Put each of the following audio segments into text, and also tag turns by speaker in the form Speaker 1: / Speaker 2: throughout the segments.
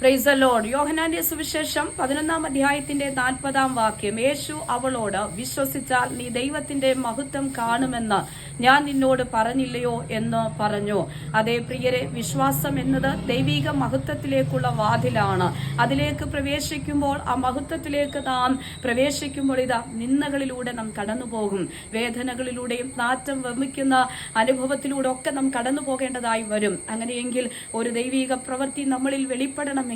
Speaker 1: Praise the Lord. യോഹന്നാന്റെ സുവിശേഷം 11-ാം അധ്യായത്തിന്റെ 40-ാം വാക്യം. യേശു അവളോട്, വിശ്വസിച്ചാൽ നീ ദൈവത്തിന്റെ മഹത്വം കാണുമെന്ന് ഞാൻ നിന്നോട് പറഞ്ഞില്ലയോ എന്ന് പറഞ്ഞു. അതേ പ്രിയരെ, വിശ്വാസം എന്നത് ദൈവിക മഹത്വത്തിലേക്കുള്ള വാതിലാണ്. അതിലേക്ക് പ്രവേശിക്കുമ്പോൾ, ആ മഹത്വത്തിലേക്ക് നാം പ്രവേശിക്കുമ്പോൾ ഇതാ നിന്ദകളിലൂടെ നാം കടന്നു പോകും. വേദനകളിലൂടെയും നാറ്റം വമിക്കുന്ന അനുഭവത്തിലൂടെ ഒക്കെ നാം കടന്നു പോകേണ്ടതായി വരും. അങ്ങനെയെങ്കിൽ ഒരു ദൈവിക പ്രവൃത്തി നമ്മളിൽ വെളിപ്പെടണമെങ്കിൽ,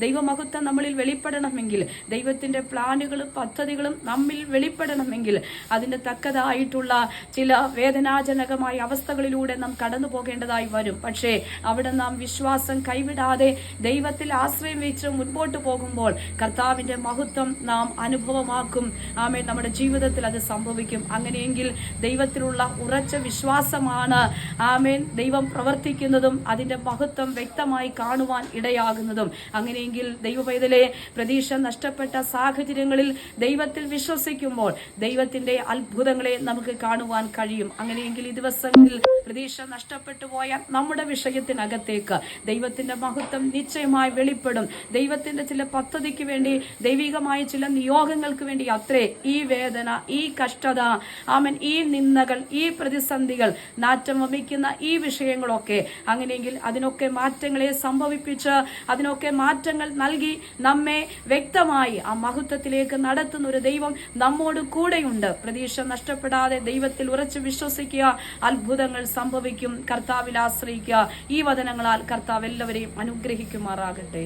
Speaker 1: ദൈവമഹത്വം നമ്മളിൽ വെളിപ്പെടണമെങ്കിൽ, ദൈവത്തിന്റെ പ്ലാനുകളും പദ്ധതികളും നമ്മിൽ വെളിപ്പെടണമെങ്കിൽ അതിന് തക്കതായിട്ടുള്ള ചില വേദനാജനകമായ അവസ്ഥകളിലൂടെ നാം കടന്നു പോകേണ്ടതായി വരും. പക്ഷേ അവിടെ നാം വിശ്വാസം കൈവിടാതെ ദൈവത്തിൽ ആശ്രയം വെച്ച് മുൻപോട്ട് പോകുമ്പോൾ കർത്താവിന്റെ മഹത്വം നാം അനുഭവമാക്കും. ആമേൻ. നമ്മുടെ ജീവിതത്തിൽ അത് സംഭവിക്കും. അങ്ങനെയെങ്കിൽ ദൈവത്തിലുള്ള ഉറച്ച വിശ്വാസമാണ് ആമേൻ ദൈവം പ്രവർത്തിക്കുന്നതും അതിന്റെ മഹത്വം വ്യക്തമായി കാണുവാൻ ഇടയാകുന്നതും. അങ്ങനെയെങ്കിൽ ദൈവപൈതലെ, പ്രതീക്ഷ നഷ്ടപ്പെട്ട സാഹചര്യങ്ങളിൽ ദൈവത്തിൽ വിശ്വസിക്കുമ്പോൾ ദൈവത്തിന്റെ അത്ഭുതങ്ങളെ നമുക്ക് കാണുവാൻ കഴിയും. അങ്ങനെയെങ്കിൽ ഈ ദിവസങ്ങളിൽ പ്രതീക്ഷ നഷ്ടപ്പെട്ടു പോയ നമ്മുടെ വിഷയത്തിനകത്തേക്ക് ദൈവത്തിന്റെ മഹത്വം നിശ്ചയമായി വെളിപ്പെടും. ദൈവത്തിന്റെ ചില പദ്ധതിക്ക് വേണ്ടി, ദൈവികമായ ചില നിയോഗങ്ങൾക്ക് വേണ്ടി അത്രേ ഈ വേദന, ഈ കഷ്ടത, ആമൻ, ഈ നിന്ദകൾ, ഈ പ്രതിസന്ധികൾ, നാറ്റം വമിക്കുന്ന ഈ വിഷയങ്ങളൊക്കെ. അങ്ങനെയെങ്കിൽ അതിനൊക്കെ മാറ്റങ്ങളെ സംഭവിപ്പിച്ച്, അതിനൊക്കെ മാറ്റങ്ങൾ നൽകി നമ്മെ വ്യക്തമായി ആ മഹത്വത്തിലേക്ക് നടത്തുന്ന ഒരു ദൈവം നമ്മോട് കൂടെയുണ്ട്. പ്രതീക്ഷ നഷ്ടപ്പെടാതെ ദൈവത്തിൽ ഉറച്ചു വിശ്വസിക്കുക, അത്ഭുതങ്ങൾ സംഭവിക്കും. കർത്താവിൽ ആശ്രയിക്കുക. ഈ വചനങ്ങളാൽ കർത്താവ് എല്ലാവരെയും അനുഗ്രഹിക്കുമാറാകട്ടെ.